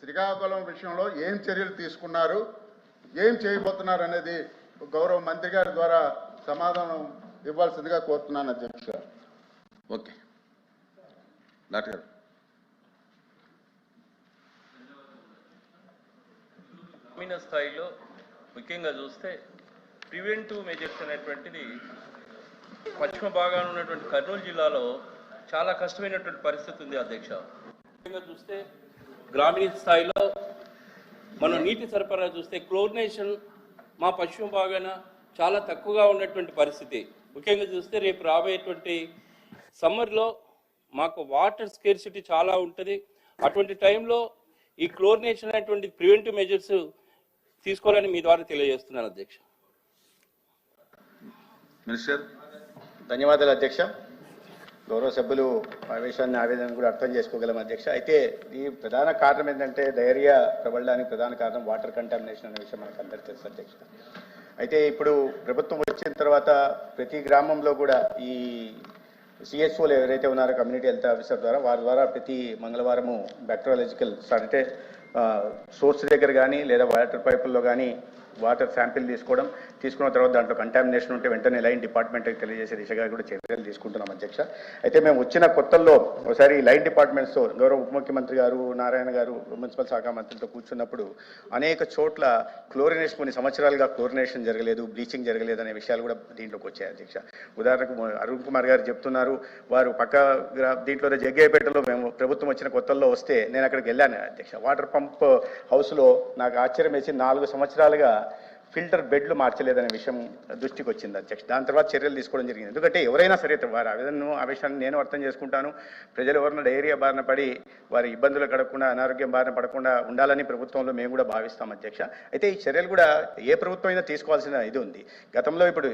శ్రీకాకుళం విషయంలో ఏం చర్యలు తీసుకున్నారు, ఏం చేయబోతున్నారు అనేది గౌరవ మంత్రి గారి ద్వారా సమాధానం ఇవ్వాల్సిందిగా కోరుతున్నాను అధ్యక్ష. ఓకే డాక్టర్ గారు. గ్రామీణ స్థాయిలో ముఖ్యంగా చూస్తే ప్రివెంటివ్ మెజర్స్ అనేటువంటిది పశ్చిమ భాగాన ఉన్నటువంటి కర్నూలు జిల్లాలో చాలా కష్టమైనటువంటి పరిస్థితి ఉంది అధ్యక్ష. ముఖ్యంగా చూస్తే గ్రామీణ స్థాయిలో మనం నీటి సరఫరా చూస్తే క్లోరినేషన్ మా పశ్చిమ భాగాన చాలా తక్కువగా ఉన్నటువంటి పరిస్థితి. ముఖ్యంగా చూస్తే రేపు రాబోయేటువంటి సమ్మర్లో మాకు వాటర్ స్కేర్సిటీ చాలా ఉంటుంది. అటువంటి టైంలో ఈ క్లోరినేషన్ అనేటువంటి ప్రివెంటివ్ మెజర్స్ తీసుకోవాలని మీ ద్వారా తెలియజేస్తున్నాను అధ్యక్ష. మినిస్టర్. ధన్యవాదాలు అధ్యక్ష. గౌరవ సభ్యులు ఆవేశాన్ని ఆవేదన కూడా అర్థం చేసుకోగలం అధ్యక్ష. అయితే ఈ ప్రధాన కారణం ఏంటంటే డయేరియా ప్రబలడానికి ప్రధాన కారణం వాటర్ కంటామినేషన్ అనే విషయం మనకు అందరికీ తెలుసు అధ్యక్ష. అయితే ఇప్పుడు ప్రభుత్వం వచ్చిన తర్వాత ప్రతి గ్రామంలో కూడా ఈ సిఎస్ఓలు ఎవరైతే ఉన్నారో కమ్యూనిటీ హెల్త్ ఆఫీసర్ ద్వారా వారి ద్వారా ప్రతి మంగళవారము బ్యాక్టీరియాలజికల్ అంటే సోర్స్ దగ్గర కానీ లేదా వాటర్ పైపుల్లో కానీ వాటర్ శాంపిల్ తీసుకున్న తర్వాత దాంట్లో కంటామినేషన్ ఉంటే వెంటనే లైన్ డిపార్ట్మెంట్కి తెలియజేసే దిశగా కూడా చర్యలు తీసుకుంటున్నాం అధ్యక్ష. అయితే మేము వచ్చిన కొత్తల్లో ఒకసారి లైన్ డిపార్ట్మెంట్స్తో గౌరవ ఉప ముఖ్యమంత్రి గారు, నారాయణ గారు మున్సిపల్ శాఖ మంత్రులతో కూర్చున్నప్పుడు అనేక చోట్ల క్లోరినేషన్ కొన్ని సంవత్సరాలుగా క్లోరినేషన్ జరగలేదు, బ్లీచింగ్ జరగలేదు అనే విషయాలు కూడా దీంట్లోకి వచ్చాయి అధ్యక్ష. ఉదాహరణకు అరుణ్ కుమార్ గారు చెప్తున్నారు, వారు పక్క దీంట్లో జగ్గయ్యపేటలో మేము ప్రభుత్వం వచ్చిన కొత్తల్లో వస్తే నేను అక్కడికి వెళ్ళాను అధ్యక్ష. వాటర్ పంప్ హౌస్లో నాకు ఆశ్చర్యం వేసి 4 సంవత్సరాలుగా ఫిల్టర్ బెడ్లు మార్చలేదనే విషయం దృష్టికి వచ్చింది అధ్యక్ష. దాని తర్వాత చర్యలు తీసుకోవడం జరిగింది. ఎందుకంటే ఎవరైనా సరే వారి ఆవేశాన్ని నేను అర్థం చేసుకుంటాను. ప్రజలు ఎవరైనా డయేరియా బారిన పడి వారి ఇబ్బందులు కడగకుండా అనారోగ్యం బారిన పడకుండా ఉండాలని ప్రభుత్వంలో మేము కూడా భావిస్తాం అధ్యక్ష. అయితే ఈ చర్యలు కూడా ఏ ప్రభుత్వం అయినా తీసుకోవాల్సిన ఇది ఉంది. గతంలో ఇప్పుడు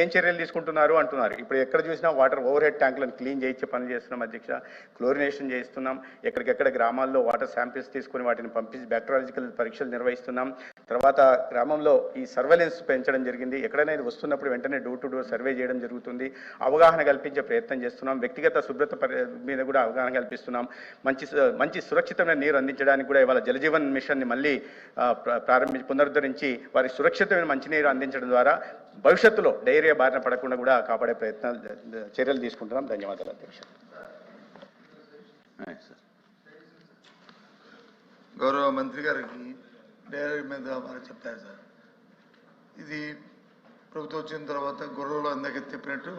ఏం చర్యలు తీసుకుంటున్నారు అంటున్నారు. ఇప్పుడు ఎక్కడ చూసినా వాటర్ ఓవర్ హెడ్ ట్యాంకులను క్లీన్ చేయించే పనులు చేస్తున్నాం అధ్యక్ష. క్లోరినేషన్ చేస్తున్నాం. ఎక్కడికెక్కడ గ్రామాల్లో వాటర్ శాంపిల్స్ తీసుకుని వాటిని పంపించి బ్యాక్టీరియాలజికల్ పరీక్షలు నిర్వహిస్తున్నాం. తర్వాత గ్రామంలో ఈ సర్వేలెన్స్ పెంచడం జరిగింది. ఎక్కడైనా ఇది వస్తున్నప్పుడు వెంటనే డోర్ టు డోర్ సర్వే చేయడం జరుగుతుంది. అవగాహన కల్పించే ప్రయత్నం చేస్తున్నాం. వ్యక్తిగత శుభ్రత మీద కూడా అవగాహన కల్పిస్తున్నాం. మంచి సురక్షితమైన నీరు అందించడానికి కూడా ఇవాళ జలజీవన్ మిషన్ని మళ్ళీ పునరుద్ధరించి వారి సురక్షితమైన మంచినీరు అందించడం ద్వారా భవిష్యత్తులో డయేరియా బారిన పడకుండా కూడా కాపాడే చర్యలు తీసుకుంటున్నాం. ధన్యవాదాలు అధ్యక్ష. గౌరవ మంత్రి గారికి డైరీ మీద వారు చెప్పారు సార్. ఇది ప్రభుత్వం వచ్చిన తర్వాత గొర్రెలు అందరికీ చెప్పినట్టు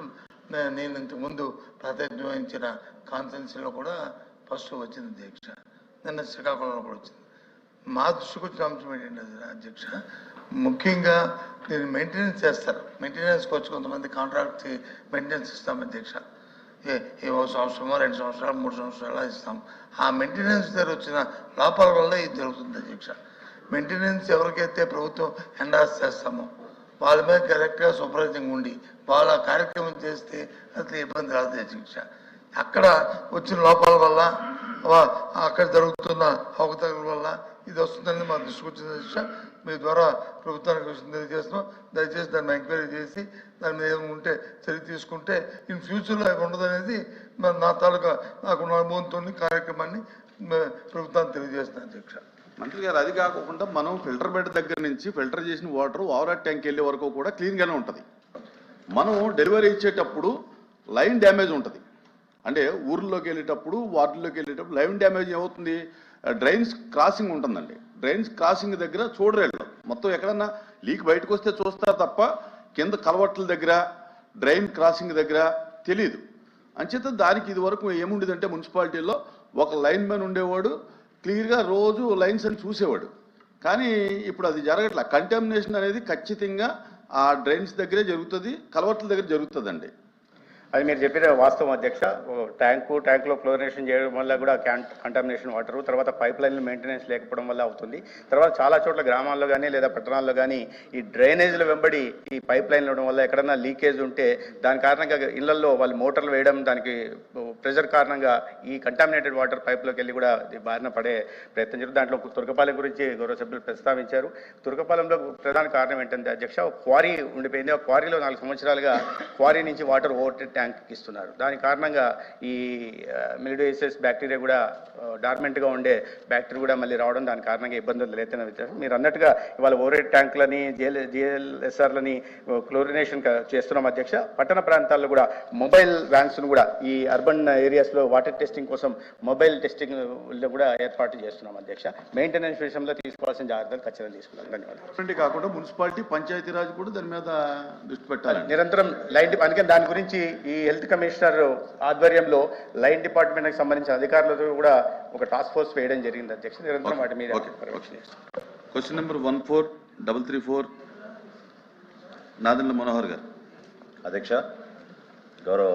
నేను ఇంతకుముందు ప్రాతినిధ్యం వహించిన కాన్ఫరెన్స్లో కూడా ఫస్ట్ వచ్చింది అధ్యక్ష. నిన్న శ్రీకాకుళంలో కూడా వచ్చింది. మా దృష్టికి వచ్చిన అంశం ఏంటంటే అధ్యక్ష, ముఖ్యంగా దీన్ని మెయింటెనెన్స్ చేస్తారు. మెయింటెనెన్స్కి వచ్చి కొంతమంది కాంట్రాక్ట్ మెయింటెనెన్స్ ఇస్తాం అధ్యక్ష. ఏ 1 సంవత్సరమో 2 సంవత్సరాలు 3 సంవత్సరాలు ఇస్తాం. ఆ మెయింటెనెన్స్ దగ్గర వచ్చిన లోపాల వల్ల ఇది జరుగుతుంది అధ్యక్ష. మెయింటెనెన్స్ ఎవరికైతే ప్రభుత్వం ఎండాస్ చేస్తామో వాళ్ళ మీద కరెక్ట్గా సూపర్వైజింగ్ ఉండి వాళ్ళ కార్యక్రమం చేస్తే అసలు ఇబ్బంది రాదు అధ్యక్ష. అక్కడ వచ్చిన లోపాల వల్ల అక్కడ జరుగుతున్న అవకతవకల వల్ల ఇది వస్తుందని మా దృష్టికి వచ్చింది అధ్యక్ష. మీ ద్వారా ప్రభుత్వానికి విషయం తెలియజేస్తున్నాం. దయచేసి దాన్ని ఎంక్వైరీ చేసి దాని మీద ఏమైనా ఉంటే చర్య తీసుకుంటే ఇన్ ఫ్యూచర్లో అవి ఉండదనేది నా తాలూకా నాకున్న అనుభవంతో కార్యక్రమాన్ని ప్రభుత్వానికి తెలియజేస్తున్నాను అధ్యక్ష. మంత్రి గారు, అది కాకుండా మనం ఫిల్టర్ బెడ్ దగ్గర నుంచి ఫిల్టర్ చేసిన వాటర్ ఓవర్ ట్యాంక్ వెళ్ళే వరకు కూడా క్లీన్గానే ఉంటుంది. మనం డెలివరీ ఇచ్చేటప్పుడు లైన్ డ్యామేజ్ ఉంటుంది. అంటే ఊర్లోకి వెళ్ళేటప్పుడు వార్డుల్లోకి వెళ్ళేటప్పుడు లైన్ డ్యామేజ్ ఏమవుతుంది, డ్రైన్స్ క్రాసింగ్ ఉంటుందండి. డ్రైన్స్ క్రాసింగ్ దగ్గర చూడరేళ్ళు మొత్తం ఎక్కడన్నా లీక్ బయటకు వస్తే చూస్తారు తప్ప కింద కలవట్ల దగ్గర డ్రైన్ క్రాసింగ్ దగ్గర తెలియదు. అంచేత దానికి ఇది వరకు ఏముండేదంటే మున్సిపాలిటీలో ఒక లైన్ మ్యాన్ ఉండేవాడు, క్లియర్గా రోజు లైన్స్ అని చూసేవాడు. కానీ ఇప్పుడు అది జరగట్లా. కంటామినేషన్ అనేది ఖచ్చితంగా ఆ డ్రైన్స్ దగ్గరే జరుగుతుంది, కలవట్ల దగ్గర జరుగుతుందండి. అది మీరు చెప్పిన వాస్తవం అధ్యక్ష. ట్యాంకులో క్లోరినేషన్ చేయడం వల్ల కూడా కంటామినేషన్ వాటర్, తర్వాత పైప్ లైన్లు మెయింటెనెన్స్ లేకపోవడం వల్ల అవుతుంది. తర్వాత చాలా చోట్ల గ్రామాల్లో కానీ లేదా పట్టణాల్లో కానీ ఈ డ్రైనేజీల వెంబడి ఈ పైప్ లైన్లు ఉండడం వల్ల ఎక్కడన్నా లీకేజ్ ఉంటే దాని కారణంగా ఇళ్లలో వాళ్ళు మోటార్లు వేయడం, దానికి ప్రెషర్ కారణంగా ఈ కంటామినేటెడ్ వాటర్ పైప్లోకి వెళ్ళి కూడా బారిన పడే ప్రయత్నం జరుగుతుంది. దాంట్లో తురకపాలెం గురించి గౌరవ సభ్యులు ప్రస్తావించారు. తురకపాలెంలో ప్రధాన కారణం ఏంటంటే అధ్యక్ష, క్వారీ ఉండిపోయింది. ఆ క్వారీలో 4 సంవత్సరాలుగా క్వారీ నుంచి వాటర్ ఓవర్ ట్యాంక్కి ఇస్తున్నారు. దాని కారణంగా ఈ మిలిడోసిస్ బ్యాక్టీరియా కూడా డార్మెంట్గా ఉండే బ్యాక్టీరియా కూడా మళ్ళీ రావడం, దాని కారణంగా ఇబ్బందులు లేదని మీరు అన్నట్టుగా ఇవాళ ఓవర్ ట్యాంకులని జిఎల్ఎస్ఆర్లని క్లోరినేషన్ చేస్తున్నాం అధ్యక్ష. పట్టణ ప్రాంతాల్లో కూడా మొబైల్ వ్యాన్స్ను కూడా ఈ అర్బన్ ఏరియాస్లో వాటర్ టెస్టింగ్ కోసం మొబైల్ టెస్టింగ్ కూడా ఏర్పాటు చేస్తున్నాం అధ్యక్ష. మెయింటెనెన్స్ విషయంలో తీసుకోవాల్సిన జాగ్రత్తలు ఖచ్చితంగా తీసుకున్నాం. ధన్యవాదాలు. కాకుండా మున్సిపాలిటీ పంచాయతీరాజ్ కూడా దాని మీద దృష్టి పెట్టాలి. నిరంతరం లైన్ అందుకని దాని గురించి ఈ హెల్త్ కమిషనర్ ఆధ్వర్యంలో లైన్ డిపార్ట్మెంట్కి సంబంధించిన అధికారులతో కూడా ఒక టాస్క్ ఫోర్స్ వేయడం జరిగింది అధ్యక్ష. నిరంతరం వాటి మీద పర్యవేక్షణ చేస్తాం. క్వశ్చన్ నెంబర్ 14334 నాదెండ్ల మనోహర్ గారు. అధ్యక్ష, గౌరవ